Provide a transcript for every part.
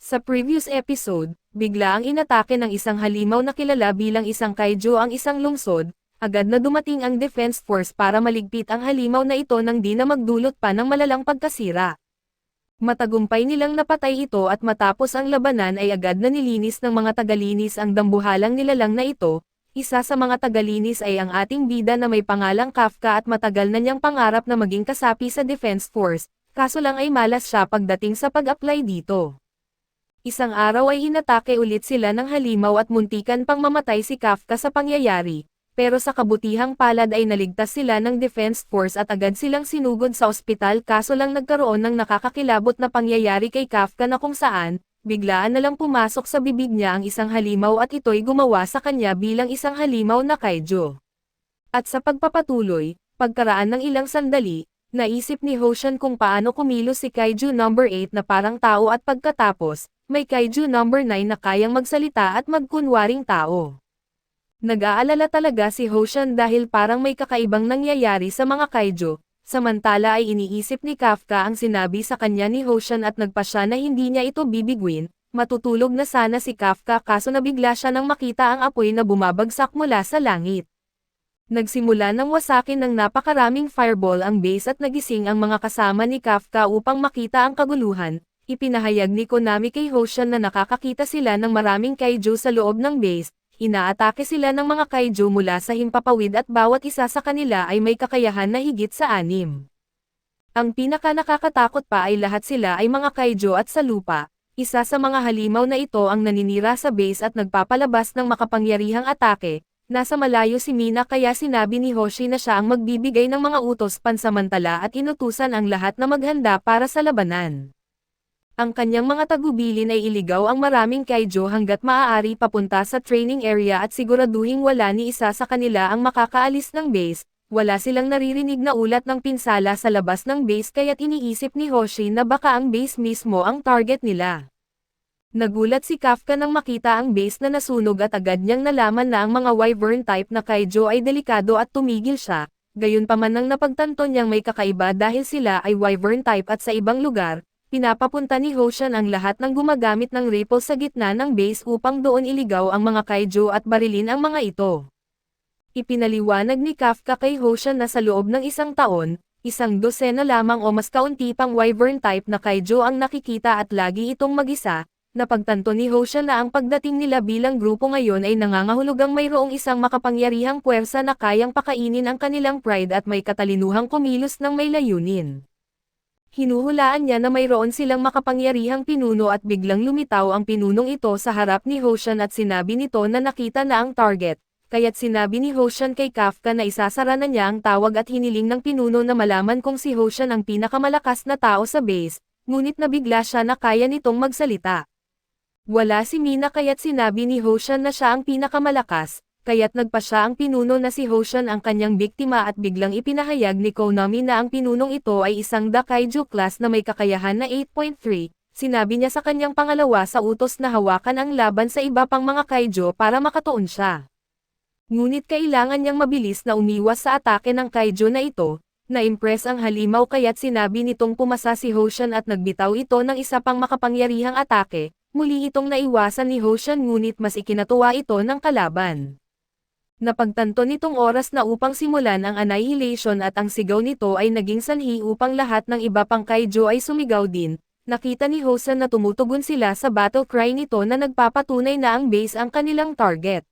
Sa previous episode, bigla ang inatake ng isang halimaw na kilala bilang isang kaiju ang isang lungsod, agad na dumating ang defense force para maligpit ang halimaw na ito nang di na magdulot pa ng malalang pagkasira. Matagumpay nilang napatay ito at matapos ang labanan ay agad na nilinis ng mga tagalinis ang dambuhalang nilalang na ito. Isa sa mga tagalinis ay ang ating bida na may pangalang Kafka at matagal na niyang pangarap na maging kasapi sa defense force, kaso lang ay malas siya pagdating sa pag-apply dito. Isang araw ay inatake ulit sila ng halimaw at muntikan pang mamatay si Kafka sa pangyayari, pero sa kabutihang palad ay naligtas sila ng defense force at agad silang sinugod sa ospital kaso lang nagkaroon ng nakakakilabot na pangyayari kay Kafka na kung saan, biglaan na lang pumasok sa bibig niya ang isang halimaw at ito'y gumawa sa kanya bilang isang halimaw na kaiju. At sa pagpapatuloy, pagkaraan ng ilang sandali, naisip ni Hoshan kung paano kumilos si Kaiju number 8 na parang tao at pagkatapos, may Kaiju number 9 na kayang magsalita at magkunwaring tao. Nag-aalala talaga si Hoshan dahil parang may kakaibang nangyayari sa mga Kaiju, samantala ay iniisip ni Kafka ang sinabi sa kanya ni Hoshan at nagpasya na hindi niya ito bibigwin, matutulog na sana si Kafka kaso nabigla siya nang makita ang apoy na bumabagsak mula sa langit. Nagsimula ng wasakin ng napakaraming fireball ang base at nagising ang mga kasama ni Kafka upang makita ang kaguluhan. Ipinahayag ni Konami kay Hoshan na nakakakita sila ng maraming kaiju sa loob ng base, inaatake sila ng mga kaiju mula sa himpapawid at bawat isa sa kanila ay may kakayahan na higit sa 6. Ang pinaka nakakatakot pa ay lahat sila ay mga kaiju at sa lupa. Isa sa mga halimaw na ito ang naninira sa base at nagpapalabas ng makapangyarihang atake. Nasa malayo si Mina kaya sinabi ni Hoshi na siya ang magbibigay ng mga utos pansamantala at inutusan ang lahat na maghanda para sa labanan. Ang kanyang mga tagubilin ay iligaw ang maraming kaiju hanggat maaari papunta sa training area at siguraduhing wala ni isa sa kanila ang makakaalis ng base. Wala silang naririnig na ulat ng pinsala sa labas ng base kaya't iniisip ni Hoshi na baka ang base mismo ang target nila. Nagulat si Kafka nang makita ang base na nasunog at agad niyang nalaman na ang mga wyvern type na kaiju ay delikado at tumigil siya, gayunpaman nang napagtanto niyang may kakaiba dahil sila ay wyvern type at sa ibang lugar, pinapapunta ni Hoshan ang lahat ng gumagamit ng rifle sa gitna ng base upang doon iligaw ang mga kaiju at barilin ang mga ito. Ipinaliwanag ni Kafka kay Hoshan na sa loob ng isang taon, isang dosena lamang o mas kaunti pang wyvern type na kaiju ang nakikita at lagi itong mag-isa. Napagtanto ni Hoshan na ang pagdating nila bilang grupo ngayon ay nangangahulugang mayroong isang makapangyarihang puwersa na kayang pakainin ang kanilang pride at may katalinuhang kumilos ng may layunin. Hinuhulaan niya na mayroon silang makapangyarihang pinuno at biglang lumitaw ang pinunong ito sa harap ni Hoshan at sinabi nito na nakita na ang target, kaya't sinabi ni Hoshan kay Kafka na isasara na niya ang tawag at hiniling ng pinuno na malaman kung si Hoshan ang pinakamalakas na tao sa base, ngunit nabigla siya na kaya nitong magsalita. Wala si Mina kaya't sinabi ni Hoshan na siya ang pinakamalakas, kaya't nagpa siya ang pinuno na si Hoshan ang kanyang biktima at biglang ipinahayag ni Konami na ang pinunong ito ay isang Dakaiju class na may kakayahan na 8.3, sinabi niya sa kanyang pangalawa sa utos na hawakan ang laban sa iba pang mga kaiju para makatuon siya. Ngunit kailangan niyang mabilis na umiwas sa atake ng kaiju na ito. Na-impress ang halimaw kaya't sinabi nitong pumasa si Hoshan at nagbitaw ito ng isa pang makapangyarihang atake. Muli itong naiwasan ni Hoshan ngunit mas ikinatuwa ito ng kalaban. Napagtanto nitong oras na upang simulan ang annihilation at ang sigaw nito ay naging sanhi upang lahat ng iba pang kaiju ay sumigaw din. Nakita ni Hoshan na tumutugon sila sa battle cry nito na nagpapatunay na ang base ang kanilang target.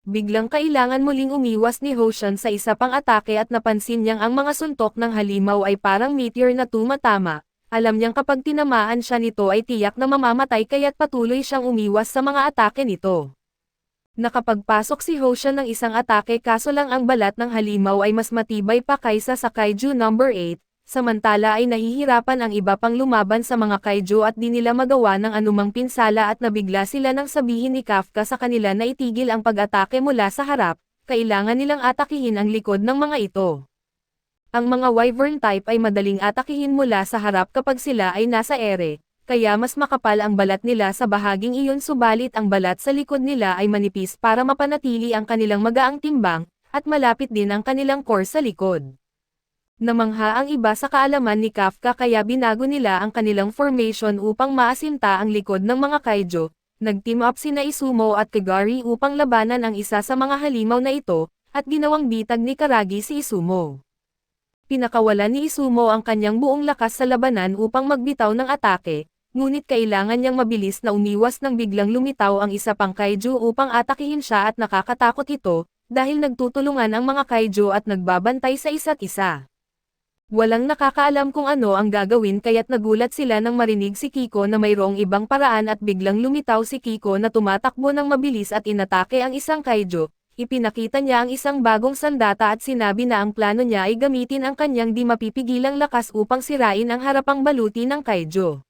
Biglang kailangan muling umiwas ni Hoshan sa isa pang atake at napansin niyang ang mga suntok ng halimaw ay parang meteor na tumatama. Alam niyang kapag tinamaan siya nito ay tiyak na mamamatay kaya't patuloy siyang umiwas sa mga atake nito. Nakapagpasok si Hoshan ng isang atake kaso lang ang balat ng halimaw ay mas matibay pa kaysa sa Kaiju number 8, samantala ay nahihirapan ang iba pang lumaban sa mga kaiju at di nila magawa ng anumang pinsala at nabigla sila nang sabihin ni Kafka sa kanila na itigil ang pag-atake mula sa harap, kailangan nilang atakihin ang likod ng mga ito. Ang mga wyvern type ay madaling atakihin mula sa harap kapag sila ay nasa ere, kaya mas makapal ang balat nila sa bahaging iyon subalit ang balat sa likod nila ay manipis para mapanatili ang kanilang magaang timbang, at malapit din ang kanilang core sa likod. Namangha ang iba sa kaalaman ni Kafka kaya binago nila ang kanilang formation upang maasinta ang likod ng mga Kaijo. Nag-team up sina Izumo at Kagari upang labanan ang isa sa mga halimaw na ito, at ginawang bitag ni Karagi si Izumo. Pinakawalan ni Izumo ang kanyang buong lakas sa labanan upang magbitaw ng atake, ngunit kailangan niyang mabilis na umiwas nang biglang lumitaw ang isa pang Kaiju upang atakihin siya at nakakatakot ito, dahil nagtutulungan ang mga Kaiju at nagbabantay sa isa't isa. Walang nakakaalam kung ano ang gagawin kaya't nagulat sila nang marinig si Kiko na mayroong ibang paraan at biglang lumitaw si Kiko na tumatakbo ng mabilis at inatake ang isang Kaijo. Ipinakita niya ang isang bagong sandata at sinabi na ang plano niya ay gamitin ang kanyang di mapipigilang lakas upang sirain ang harapang baluti ng Kaijo.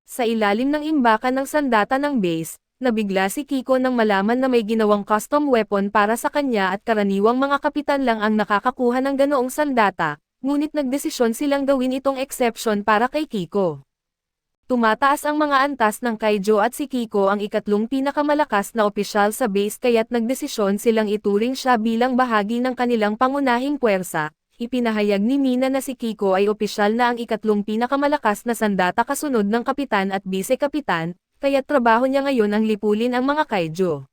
Sa ilalim ng imbakan ng sandata ng base, nabigla si Kiko nang malaman na may ginawang custom weapon para sa kanya at karaniwang mga kapitan lang ang nakakakuha ng ganoong sandata. Ngunit nagdesisyon silang gawin itong exception para kay Kiko. Tumataas ang mga antas ng Kaijo at si Kiko ang ikatlong pinakamalakas na opisyal sa base kaya't nagdesisyon silang ituring siya bilang bahagi ng kanilang pangunahing puwersa. Ipinahayag ni Mina na si Kiko ay opisyal na ang ikatlong pinakamalakas na sandata kasunod ng kapitan at bise-kapitan, kaya't trabaho niya ngayon ang lipulin ang mga Kaijo.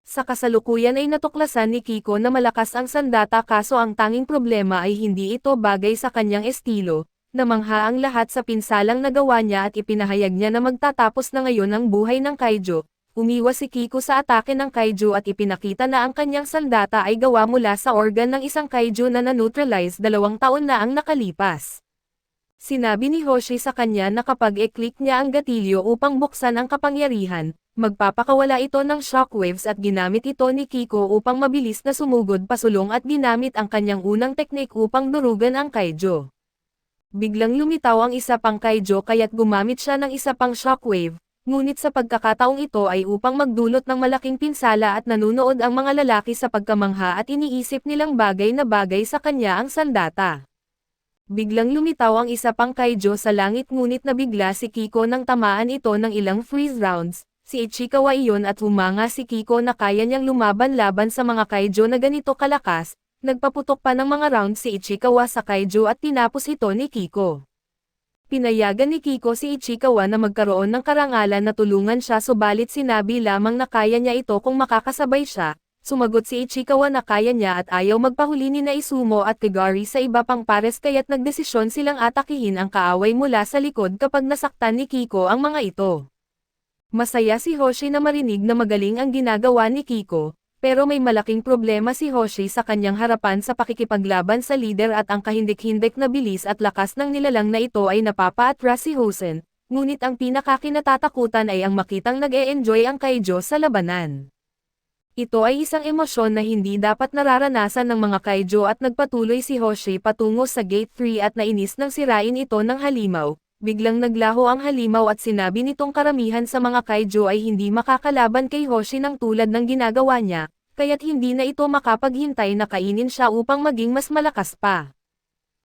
Sa kasalukuyan ay natuklasan ni Kiko na malakas ang sandata kaso ang tanging problema ay hindi ito bagay sa kanyang estilo, namangha ang lahat sa pinsalang nagawa niya at ipinahayag niya na magtatapos na ngayon ang buhay ng Kaijo. Umiwas si Kiko sa atake ng Kaijo at ipinakita na ang kanyang sandata ay gawa mula sa organ ng isang Kaijo na na-neutralize 2 taon na ang nakalipas. Sinabi ni Hoshi sa kanya na kapag i-click niya ang gatilyo upang buksan ang kapangyarihan, magpapakawala ito ng shockwaves at ginamit ito ni Kiko upang mabilis na sumugod pasulong at ginamit ang kanyang unang teknik upang durugan ang Kaijo. Biglang lumitaw ang isa pang Kaijo kaya't gumamit siya ng isa pang shockwave, ngunit sa pagkakataong ito ay upang magdulot ng malaking pinsala at nanunood ang mga lalaki sa pagkamangha at iniisip nilang bagay na bagay sa kanya ang sandata. Biglang lumitaw ang isa pang Kaijo sa langit ngunit nabigla si Kiko nang tamaan ito ng ilang freeze rounds. Si Ichikawa iyon at humanga si Kiko na kaya niyang lumaban-laban sa mga Kaijo na ganito kalakas, nagpaputok pa ng mga rounds si Ichikawa sa Kaijo at tinapos ito ni Kiko. Pinayagan ni Kiko si Ichikawa na magkaroon ng karangalan na tulungan siya subalit sinabi lamang na kaya niya ito kung makakasabay siya, sumagot si Ichikawa na kaya niya at ayaw magpahuli ni Izumo at Kagari sa iba pang pares kaya't nagdesisyon silang atakihin ang kaaway mula sa likod kapag nasaktan ni Kiko ang mga ito. Masaya si Hoshi na marinig na magaling ang ginagawa ni Kiko, pero may malaking problema si Hoshi sa kanyang harapan sa pakikipaglaban sa leader at ang kahindik-hindik na bilis at lakas ng nilalang na ito ay napapa-atras si Hosen, ngunit ang pinakakinatatakutan ay ang makitang nag-e-enjoy ang Kaijo sa labanan. Ito ay isang emosyon na hindi dapat nararanasan ng mga Kaijo at nagpatuloy si Hoshi patungo sa Gate 3 at nainis nang sirain ito ng halimaw. Biglang naglaho ang halimaw at sinabi nitong karamihan sa mga Kaijo ay hindi makakalaban kay Hoshi ng tulad ng ginagawa niya, kaya't hindi na ito makapaghintay na kainin siya upang maging mas malakas pa.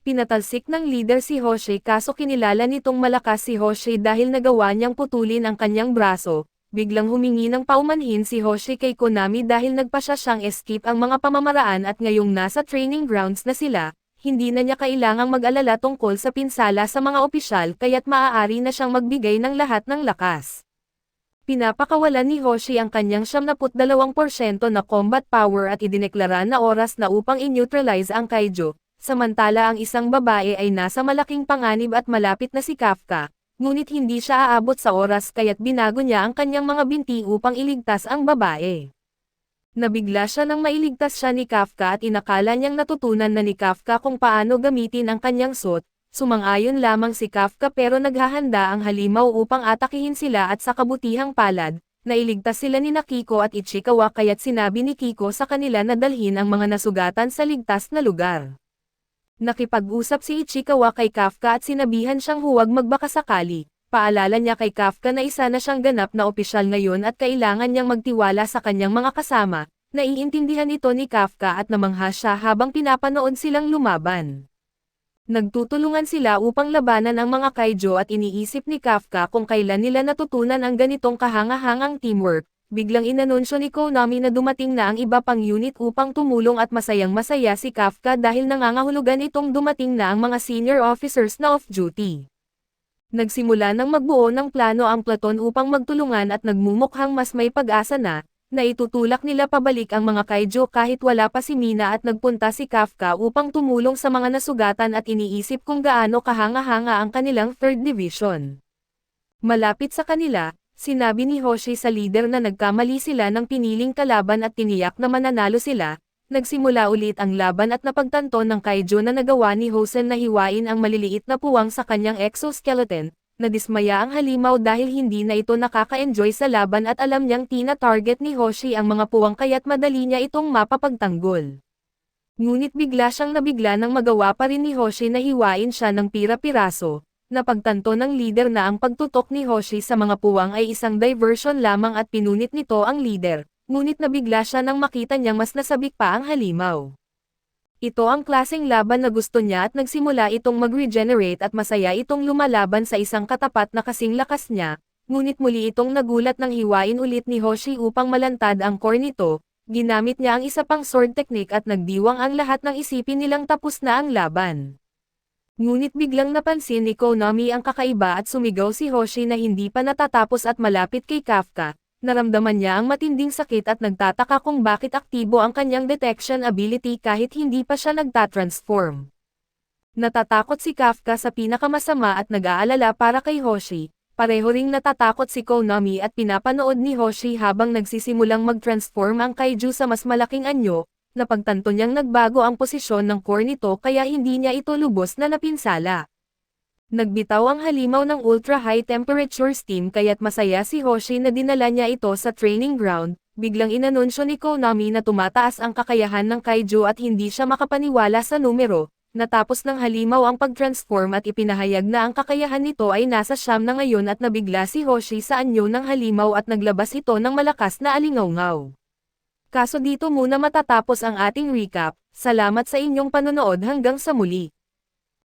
Pinatalsik ng leader si Hoshi kaso kinilala nitong malakas si Hoshi dahil nagawa niyang putulin ang kanyang braso. Biglang humingi ng paumanhin si Hoshi kay Konami dahil nagpasya siyang escape ang mga pamamaraan at ngayong nasa training grounds na sila, hindi na niya kailangang mag-alala tungkol sa pinsala sa mga opisyal kaya't maaari na siyang magbigay ng lahat ng lakas. Pinapakawalan ni Hoshi ang kanyang 72% na combat power at idineklara na oras na upang i-neutralize ang Kaijo, samantala ang isang babae ay nasa malaking panganib at malapit na si Kafka, ngunit hindi siya aabot sa oras kaya't binago niya ang kanyang mga binti upang iligtas ang babae. Nabigla siya nang mailigtas siya ni Kafka at inakala niyang natutunan na ni Kafka kung paano gamitin ang kanyang suit, sumang-ayon lamang si Kafka pero naghahanda ang halimaw upang atakihin sila at sa kabutihang palad, nailigtas sila ni Kiko at Ichikawa kaya't sinabi ni Kiko sa kanila na dalhin ang mga nasugatan sa ligtas na lugar. Nakipag-usap si Ichikawa kay Kafka at sinabihan siyang huwag magbakasakali. Paalala niya kay Kafka na isa na siyang ganap na opisyal ngayon at kailangan niyang magtiwala sa kanyang mga kasama. Naiintindihan ito ni Kafka at namangha siya habang pinapanood silang lumaban. Nagtutulungan sila upang labanan ang mga Kaijo at iniisip ni Kafka kung kailan nila natutunan ang ganitong kahanga-hangang teamwork. biglang inanunsyo ni Konami na dumating na ang iba pang unit upang tumulong at masayang-masaya si Kafka dahil nangangahulugan itong dumating na ang mga senior officers na off-duty. Nagsimula ng magbuo ng plano ang platon upang magtulungan at nagmumukhang mas may pag-asa na itutulak nila pabalik ang mga Kaijo kahit wala pa si Mina at nagpunta si Kafka upang tumulong sa mga nasugatan at iniisip kung gaano kahanga-hanga ang kanilang 3rd Division. Malapit sa kanila, sinabi ni Hoshi sa leader na nagkamali sila ng piniling kalaban at tiniyak na mananalo sila. Nagsimula ulit ang laban at napagtanto ng Kaijo na nagawa ni Hosen na hiwain ang maliliit na puwang sa kanyang exoskeleton. Nadismaya ang halimaw dahil hindi na ito nakaka-enjoy sa laban at alam niyang tina-target ni Hoshi ang mga puwang kaya't madali niya itong mapapagtanggol. Ngunit bigla siyang nabigla nang magawa pa rin ni Hoshi na hiwain siya ng pira-piraso. Napagtanto ng leader na ang pagtutok ni Hoshi sa mga puwang ay isang diversion lamang at pinunit nito ang leader, ngunit nabigla siya nang makita niyang mas nasabik pa ang halimaw. Ito ang klaseng laban na gusto niya at nagsimula itong mag-regenerate at masaya itong lumalaban sa isang katapat na kasing lakas niya, ngunit muli itong nagulat nang hiwain ulit ni Hoshi upang malantad ang core nito. Ginamit niya ang isa pang sword technique at nagdiwang ang lahat ng isipin nilang tapos na ang laban. Ngunit biglang napansin ni Konami ang kakaiba at sumigaw si Hoshi na hindi pa natatapos at malapit kay Kafka. Naramdaman niya ang matinding sakit at nagtataka kung bakit aktibo ang kanyang detection ability kahit hindi pa siya nagtatransform. Natatakot si Kafka sa pinakamasama at nag-aalala para kay Hoshi. Pareho ring natatakot si Konami at pinapanood ni Hoshi habang nagsisimulang mag-transform ang kaiju sa mas malaking anyo. Napagtanto niyang nagbago ang posisyon ng core nito kaya hindi niya ito lubos na napinsala. Nagbitaw ang halimaw ng ultra high temperature steam kaya't masaya si Hoshi na dinala niya ito sa training ground. Biglang inanunsyo ni Konami na tumataas ang kakayahan ng kaiju at hindi siya makapaniwala sa numero. Natapos ng halimaw ang pag-transform at ipinahayag na ang kakayahan nito ay nasa siyam na ngayon at nabigla si Hoshi sa anyo ng halimaw at naglabas ito ng malakas na alingawngaw. Kaso dito muna matatapos ang ating recap. Salamat sa inyong panonood hanggang sa muli.